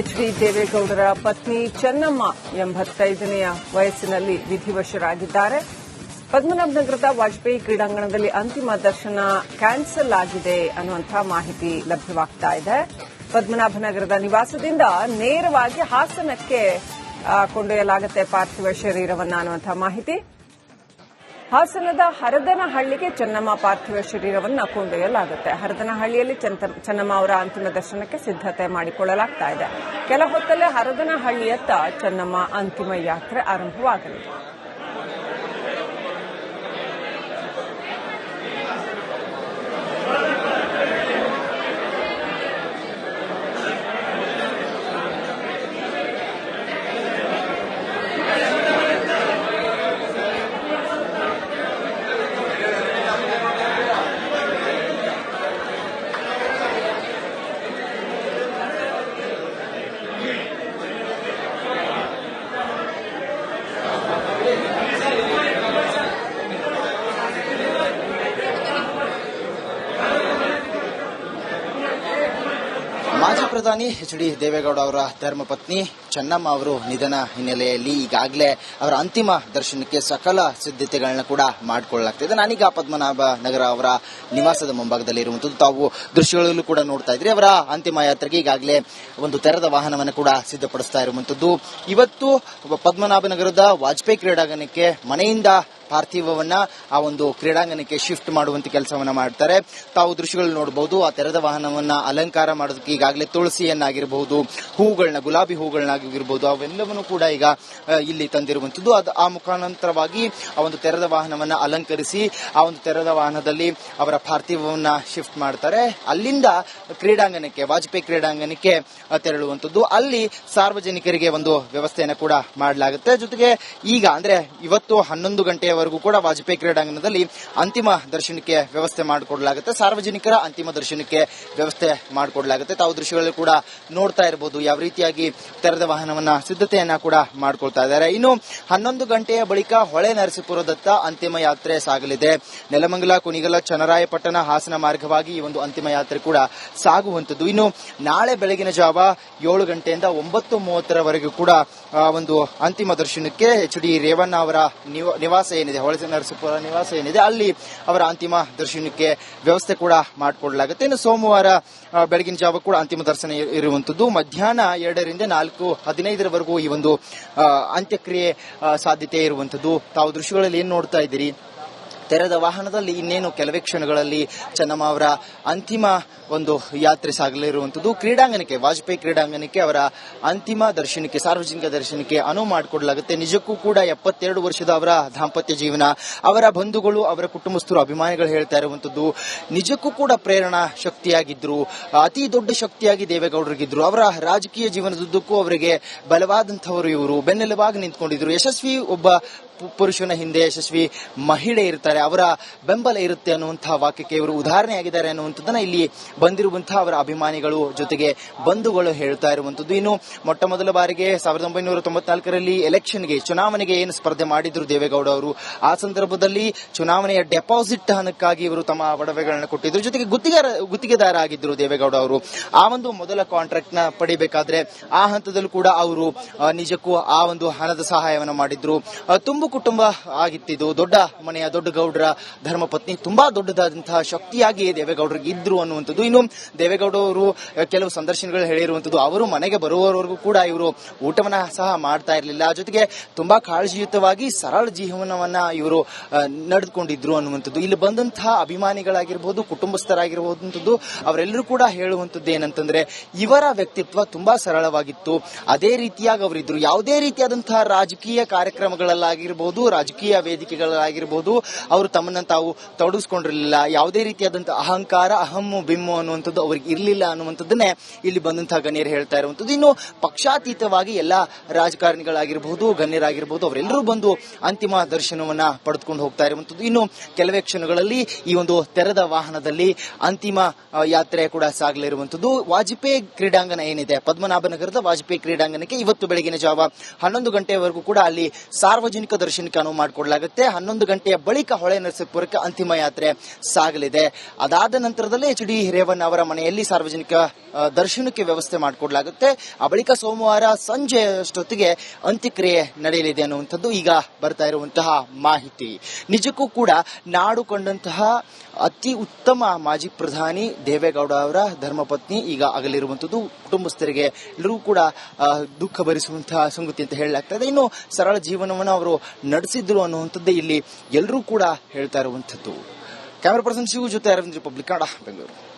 HD ದೇವೇಗೌಡರ ಪತ್ನಿ ಚೆನ್ನಮ್ಮ 85ನೆಯ ವಯಸ್ಸಿನಲ್ಲಿ ವಿಧಿವಶರಾಗಿದ್ದಾರೆ. ಪದ್ಮನಾಭನಗರದ ವಾಜಪೇಯಿ ಕ್ರೀಡಾಂಗಣದಲ್ಲಿ ಅಂತಿಮ ದರ್ಶನ ಕ್ಯಾನ್ಸಲ್ ಆಗಿದೆ ಅನ್ನುವಂತಹ ಮಾಹಿತಿ ಲಭ್ಯವಾಗ್ತಾ ಇದೆ. ಪದ್ಮನಾಭನಗರದ ನಿವಾಸದಿಂದ ನೇರವಾಗಿ ಹಾಸನಕ್ಕೆ ಕೊಂಡೊಯ್ಯಲಾಗುತ್ತೆ ಪಾರ್ಥಿವ ಶರೀರವನ್ನ ಅನ್ನುವಂತಹ ಮಾಹಿತಿ. ಹಾಸನದ ಹರದನಹಳ್ಳಿಗೆ ಚೆನ್ನಮ್ಮ ಪಾರ್ಥಿವ ಶರೀರವನ್ನು ಕೊಂಡೊಯ್ಯಲಾಗುತ್ತೆ. ಹರದನಹಳ್ಳಿಯಲ್ಲಿ ಚೆನ್ನಮ್ಮ ಅವರ ಅಂತಿಮ ದರ್ಶನಕ್ಕೆ ಸಿದ್ದತೆ ಮಾಡಿಕೊಳ್ಳಲಾಗ್ತಾ ಇದೆ. ಕೆಲ ಹೊತ್ತಲ್ಲೇ ಹರದನಹಳ್ಳಿಯತ್ತ ಚೆನ್ನಮ್ಮ ಅಂತಿಮ ಯಾತ್ರೆ ಆರಂಭವಾಗಲಿದೆ. ಮಾಜಿ ಪ್ರಧಾನಿ ಎಚ್ಡಿ ದೇವೇಗೌಡ ಅವರ ಧರ್ಮಪತ್ನಿ ಚೆನ್ನಮ್ಮ ಅವರು ನಿಧನ ಹಿನ್ನೆಲೆಯಲ್ಲಿ ಈಗಾಗಲೇ ಅವರ ಅಂತಿಮ ದರ್ಶನಕ್ಕೆ ಸಕಲ ಸಿದ್ಧತೆಗಳನ್ನ ಕೂಡ ಮಾಡಿಕೊಳ್ಳಲಾಗ್ತಿದೆ. ನಾನೀಗ ಪದ್ಮನಾಭ ನಗರ ಅವರ ನಿವಾಸದ ಮುಂಭಾಗದಲ್ಲಿ ಇರುವಂತದ್ದು ತಾವು ದೃಶ್ಯಗಳಲ್ಲೂ ಕೂಡ ನೋಡ್ತಾ ಇದ್ರಿ. ಅವರ ಅಂತಿಮ ಯಾತ್ರೆಗೆ ಈಗಾಗಲೇ ಒಂದು ತೆರೆದ ವಾಹನವನ್ನು ಕೂಡ ಸಿದ್ಧಪಡಿಸ್ತಾ ಇರುವಂತದ್ದು. ಇವತ್ತು ಪದ್ಮನಾಭನಗರದ ವಾಜಪೇಯಿ ಕ್ರೀಡಾಂಗಣಕ್ಕೆ ಮನೆಯಿಂದ ಪಾರ್ಥಿವವನ್ನ ಆ ಒಂದು ಕ್ರೀಡಾಂಗಣಕ್ಕೆ ಶಿಫ್ಟ್ ಮಾಡುವಂತ ಕೆಲಸವನ್ನ ಮಾಡ್ತಾರೆ. ತಾವು ದೃಶ್ಯಗಳು ನೋಡಬಹುದು. ಆ ತೆರೆದ ವಾಹನವನ್ನ ಅಲಂಕಾರ ಮಾಡೋದಕ್ಕೆ ಈಗಾಗಲೇ ತುಳಸಿಯನ್ನಾಗಿರಬಹುದು, ಹೂಗಳನ್ನ, ಗುಲಾಬಿ ಹೂಗಳನ್ನಾಗಿರ್ಬಹುದು, ಅವೆಲ್ಲವನ್ನು ಕೂಡ ಈಗ ಇಲ್ಲಿ ತಂದಿರುವಂತದ್ದು. ಆ ಮುಖಾಂತರವಾಗಿ ಆ ಒಂದು ತೆರೆದ ವಾಹನವನ್ನ ಅಲಂಕರಿಸಿ ಆ ಒಂದು ತೆರೆದ ವಾಹನದಲ್ಲಿ ಅವರ ಪಾರ್ಥಿವವನ್ನ ಶಿಫ್ಟ್ ಮಾಡ್ತಾರೆ. ಅಲ್ಲಿಂದ ಕ್ರೀಡಾಂಗಣಕ್ಕೆ, ವಾಜಪೇಯಿ ಕ್ರೀಡಾಂಗಣಕ್ಕೆ ತೆರಳುವಂತದ್ದು. ಅಲ್ಲಿ ಸಾರ್ವಜನಿಕರಿಗೆ ಒಂದು ವ್ಯವಸ್ಥೆಯನ್ನು ಕೂಡ ಮಾಡಲಾಗುತ್ತೆ. ಜೊತೆಗೆ ಈಗ ಅಂದ್ರೆ ಇವತ್ತು 11 ಗಂಟೆಯವರೆಗೂ ಕೂಡ ವಾಜಪೇಯಿ ಕ್ರೀಡಾಂಗಣದಲ್ಲಿ ಅಂತಿಮ ದರ್ಶನಕ್ಕೆ ವ್ಯವಸ್ಥೆ ಮಾಡಿಕೊಡಲಾಗುತ್ತೆ. ಸಾರ್ವಜನಿಕರ ಅಂತಿಮ ದರ್ಶನಕ್ಕೆ ವ್ಯವಸ್ಥೆ ಮಾಡಿಕೊಡಲಾಗುತ್ತೆ. ತಾವು ದೃಶ್ಯಗಳಲ್ಲಿ ಕೂಡ ನೋಡ್ತಾ ಇರಬಹುದು ಯಾವ ರೀತಿಯಾಗಿ ತೆರೆದ ವಾಹನವನ್ನ ಸಿದ್ಧತೆಯನ್ನ ಕೂಡ ಮಾಡಿಕೊಳ್ತಾ ಇದ್ದಾರೆ. ಇನ್ನು 11 ಗಂಟೆಯ ಬಳಿಕ ಹೊಳೆ ನರಸೀಪುರದತ್ತ ಅಂತಿಮ ಯಾತ್ರೆ ಸಾಗಲಿದೆ. ನೆಲಮಂಗಲ, ಕುಣಿಗಲ, ಚನ್ನರಾಯಪಟ್ಟಣ, ಹಾಸನ ಮಾರ್ಗವಾಗಿ ಈ ಒಂದು ಅಂತಿಮ ಯಾತ್ರೆ ಕೂಡ ಸಾಗುವಂತದ್ದು. ಇನ್ನು ನಾಳೆ ಬೆಳಗಿನ ಜಾವ 7 ಗಂಟೆಯಿಂದ 9:30ರವರೆಗೂ ಕೂಡ ಒಂದು ಅಂತಿಮ ದರ್ಶನಕ್ಕೆ ಎಚ್ಡಿ ರೇವಣ್ಣ ಅವರ ನಿವಾಸ ಏನಿದೆ, ಹೊಳೆ ನರಸೀಪುರ ನಿವಾಸ ಏನಿದೆ, ಅಲ್ಲಿ ಅವರ ಅಂತಿಮ ದರ್ಶನಕ್ಕೆ ವ್ಯವಸ್ಥೆ ಕೂಡ ಮಾಡಿಕೊಡಲಾಗುತ್ತೆ. ಇನ್ನು ಸೋಮವಾರ ಬೆಳಗಿನ ಜಾವ ಕೂಡ ಅಂತಿಮ ದರ್ಶನ ಇರುವಂತದ್ದು. ಮಧ್ಯಾಹ್ನ 2ರಿಂದ 4:15ರವರೆಗೂ ಈ ಒಂದು ಅಂತ್ಯಕ್ರಿಯೆ ಸಾಧ್ಯತೆ ಇರುವಂತದ್ದು. ತಾವು ದೃಶ್ಯಗಳಲ್ಲಿ ಏನ್ ನೋಡ್ತಾ ಇದ್ದೀರಿ, ತೆರೆದ ವಾಹನದಲ್ಲಿ ಇನ್ನೇನು ಕೆಲವೇ ಕ್ಷಣಗಳಲ್ಲಿ ಚೆನ್ನಮ್ಮ ಅವರ ಅಂತಿಮ ಒಂದು ಯಾತ್ರೆ ಸಾಗಲಿರುವಂತದ್ದು. ಕ್ರೀಡಾಂಗಣಕ್ಕೆ, ವಾಜಪೇಯಿ ಕ್ರೀಡಾಂಗಣಕ್ಕೆ ಅವರ ಅಂತಿಮ ದರ್ಶನಕ್ಕೆ, ಸಾರ್ವಜನಿಕ ದರ್ಶನಕ್ಕೆ ಅನುವು ಮಾಡಿಕೊಡಲಾಗುತ್ತೆ. ನಿಜಕ್ಕೂ ಕೂಡ 72 ವರ್ಷದ ಅವರ ದಾಂಪತ್ಯ ಜೀವನ, ಅವರ ಬಂಧುಗಳು, ಅವರ ಕುಟುಂಬಸ್ಥರು, ಅಭಿಮಾನಿಗಳು ಹೇಳ್ತಾ ಇರುವಂತದ್ದು, ನಿಜಕ್ಕೂ ಕೂಡ ಪ್ರೇರಣಾ ಶಕ್ತಿಯಾಗಿದ್ರು, ಅತಿ ದೊಡ್ಡ ಶಕ್ತಿಯಾಗಿ ದೇವೇಗೌಡರಿಗಿದ್ರು. ಅವರ ರಾಜಕೀಯ ಜೀವನದುದ್ದಕ್ಕೂ ಅವರಿಗೆ ಬಲವಾದಂತವರು ಇವರು, ಬೆನ್ನೆಲುಬಾಗಿ ನಿಂತ್ಕೊಂಡಿದ್ರು. ಯಶಸ್ವಿ ಒಬ್ಬ ಪುರುಷನ ಹಿಂದೆ ಯಶಸ್ವಿ ಮಹಿಳೆ ಇರ್ತಾರೆ, ಅವರ ಬೆಂಬಲ ಇರುತ್ತೆ ಅನ್ನುವಂತಹ ವಾಕ್ಯಕ್ಕೆ ಇವರು ಉದಾಹರಣೆಯಾಗಿದ್ದಾರೆ ಅನ್ನುವಂಥದ್ದನ್ನ ಇಲ್ಲಿ ಬಂದಿರುವಂತಹ ಅವರ ಅಭಿಮಾನಿಗಳು ಜೊತೆಗೆ ಬಂಧುಗಳು ಹೇಳ್ತಾ ಇರುವಂತದ್ದು. ಇನ್ನು ಮೊಟ್ಟ ಮೊದಲ ಬಾರಿಗೆ 1994ರಲ್ಲಿ ಎಲೆಕ್ಷನ್ಗೆ, ಚುನಾವಣೆಗೆ ಏನು ಸ್ಪರ್ಧೆ ಮಾಡಿದ್ರು ದೇವೇಗೌಡ ಅವರು, ಆ ಸಂದರ್ಭದಲ್ಲಿ ಚುನಾವಣೆಯ ಡೆಪಾಸಿಟ್ ಹಣಕ್ಕಾಗಿ ಇವರು ತಮ್ಮ ಒಡವೆಗಳನ್ನ ಕೊಟ್ಟಿದ್ರು. ಜೊತೆಗೆ ಗುತ್ತಿಗೆದಾರ ಆಗಿದ್ರು ದೇವೇಗೌಡ ಅವರು. ಆ ಒಂದು ಮೊದಲ ಕಾಂಟ್ರಾಕ್ಟ್ ನ ಪಡಿಬೇಕಾದ್ರೆ ಆ ಹಂತದಲ್ಲೂ ಕೂಡ ಅವರು ನಿಜಕ್ಕೂ ಆ ಒಂದು ಹಣದ ಸಹಾಯವನ್ನು ಮಾಡಿದ್ರು. ತುಂಬು ಕುಟುಂಬ ಆಗಿತ್ತಿದ್ದು, ದೊಡ್ಡ ಮನೆಯ ದೊಡ್ಡ ಗೌಡರ ಧರ್ಮಪತ್ನಿ, ತುಂಬಾ ದೊಡ್ಡದಾದಂತಹ ಶಕ್ತಿಯಾಗಿ ದೇವೇಗೌಡರಿಗೆ ಇದ್ರು ಅನ್ನುವಂಥದ್ದು. ಇನ್ನು ದೇವೇಗೌಡ ಅವರು ಕೆಲವು ಸಂದರ್ಶನಗಳು ಹೇಳಿರುವಂತದ್ದು, ಅವರು ಮನೆಗೆ ಬರುವವರೆಗೂ ಕೂಡ ಇವರು ಊಟವನ್ನ ಸಹ ಮಾಡ್ತಾ ಇರಲಿಲ್ಲ. ಜೊತೆಗೆ ತುಂಬಾ ಕಾಳಜಿಯುತವಾಗಿ ಸರಳ ಜೀವನವನ್ನ ಇವರು ನಡೆದುಕೊಂಡಿದ್ರು ಅನ್ನುವಂಥದ್ದು. ಇಲ್ಲಿ ಬಂದಂತಹ ಅಭಿಮಾನಿಗಳಾಗಿರ್ಬೋದು, ಕುಟುಂಬಸ್ಥರಾಗಿರಬಹುದಂಥದ್ದು, ಅವರೆಲ್ಲರೂ ಕೂಡ ಹೇಳುವಂತದ್ದು ಏನಂತಂದ್ರೆ ಇವರ ವ್ಯಕ್ತಿತ್ವ ತುಂಬಾ ಸರಳವಾಗಿತ್ತು. ಅದೇ ರೀತಿಯಾಗಿ ಅವರಿದ್ರು. ಯಾವುದೇ ರೀತಿಯಾದಂತಹ ರಾಜಕೀಯ ಕಾರ್ಯಕ್ರಮಗಳಲ್ಲಾಗಿರ್ಬೋದು, ರಾಜಕೀಯ ವೇದಿಕೆಗಳಾಗಿರ್ಬೋದು, ಅವರು ತಮ್ಮನ್ನ ತಾವು ತೊಡಗಿಸ್ಕೊಂಡಿರಲಿಲ್ಲ. ಯಾವುದೇ ರೀತಿಯಾದಂತಹ ಅಹಂಕಾರ, ಅಹಮ್ಮು ಬಿಮ್ಮು ಅನ್ನುವಂಥದ್ದು ಅವ್ರಿಗೆ ಇರಲಿಲ್ಲ ಅನ್ನುವಂಥದ್ದನ್ನೇ ಇಲ್ಲಿ ಬಂದಂತಹ ಗಣ್ಯರು ಹೇಳ್ತಾ ಇರುವಂತದ್ದು. ಇನ್ನು ಪಕ್ಷಾತೀತವಾಗಿ ಎಲ್ಲಾ ರಾಜಕಾರಣಿಗಳಾಗಿರ್ಬಹುದು, ಗಣ್ಯರಾಗಿರ್ಬಹುದು, ಅವರೆಲ್ಲರೂ ಬಂದು ಅಂತಿಮ ದರ್ಶನವನ್ನ ಪಡೆದುಕೊಂಡು ಹೋಗ್ತಾ ಇರುವಂತದ್ದು. ಇನ್ನು ಕೆಲವೇ ಕ್ಷಣಗಳಲ್ಲಿ ಈ ಒಂದು ತೆರೆದ ವಾಹನದಲ್ಲಿ ಅಂತಿಮ ಯಾತ್ರೆ ಕೂಡ ಸಾಗಲಿರುವಂತದ್ದು. ವಾಜಪೇಯಿ ಕ್ರೀಡಾಂಗಣ ಏನಿದೆ, ಪದ್ಮನಾಭನಗರದ ವಾಜಪೇಯಿ ಕ್ರೀಡಾಂಗಣಕ್ಕೆ ಇವತ್ತು ಬೆಳಗಿನ ಜಾವ 11 ಗಂಟೆವರೆಗೂ ಕೂಡ ಅಲ್ಲಿ ಸಾರ್ವಜನಿಕ ದರ್ಶನಕ್ಕೆ ಅನುವು ಮಾಡಿಕೊಡ್ಲಾಗುತ್ತೆ. 11 ಗಂಟೆಯ ಬಳಿಕ ಹೊಳೆ ನರಸೀಪುರಕ್ಕೆ ಅಂತಿಮ ಯಾತ್ರೆ ಸಾಗಲಿದೆ. ಅದಾದ ನಂತರದಲ್ಲಿ HD ರೇವಣ್ಣ ಅವರ ಮನೆಯಲ್ಲಿ ಸಾರ್ವಜನಿಕ ದರ್ಶನಕ್ಕೆ ವ್ಯವಸ್ಥೆ ಮಾಡಿಕೊಡ್ಲಾಗುತ್ತೆ. ಆ ಬಳಿಕ ಸೋಮವಾರ ಸಂಜೆ ಅಷ್ಟೊತ್ತಿಗೆ ಅಂತ್ಯಕ್ರಿಯೆ ನಡೆಯಲಿದೆ ಅನ್ನುವಂಥದ್ದು ಈಗ ಬರ್ತಾ ಇರುವಂತಹ ಮಾಹಿತಿ. ನಿಜಕ್ಕೂ ಕೂಡ ನಾಡು ಕಂಡಂತಹ ಅತಿ ಉತ್ತಮ ಮಾಜಿ ಪ್ರಧಾನಿ ದೇವೇಗೌಡ ಅವರ ಧರ್ಮಪತ್ನಿ ಈಗ ಅಗಲಿರುವಂಥದ್ದು ಕುಟುಂಬಸ್ಥರಿಗೆ ಎಲ್ಲರೂ ಕೂಡ ದುಃಖ ಭರಿಸುವಂತಹ ಸಂಗತಿ ಅಂತ ಹೇಳಲಾಗ್ತಾ ಇದೆ. ಇನ್ನು ಸರಳ ಜೀವನವನ್ನು ಅವರು ನಡೆಸಿದ್ರು ಅನ್ನುವಂಥದ್ದೇ ಇಲ್ಲಿ ಎಲ್ಲರೂ ಕೂಡ ಹೇಳ್ತಾ ಇರುವಂಥದ್ದು. ಕ್ಯಾಮರಾ ಪರ್ಸನ್ ಶಿವ ಜೊತೆ ಅರವಿಂದ್, ರಿಪಬ್ಲಿಕ್ ಕನ್ನಡ, ಬೆಂಗಳೂರು.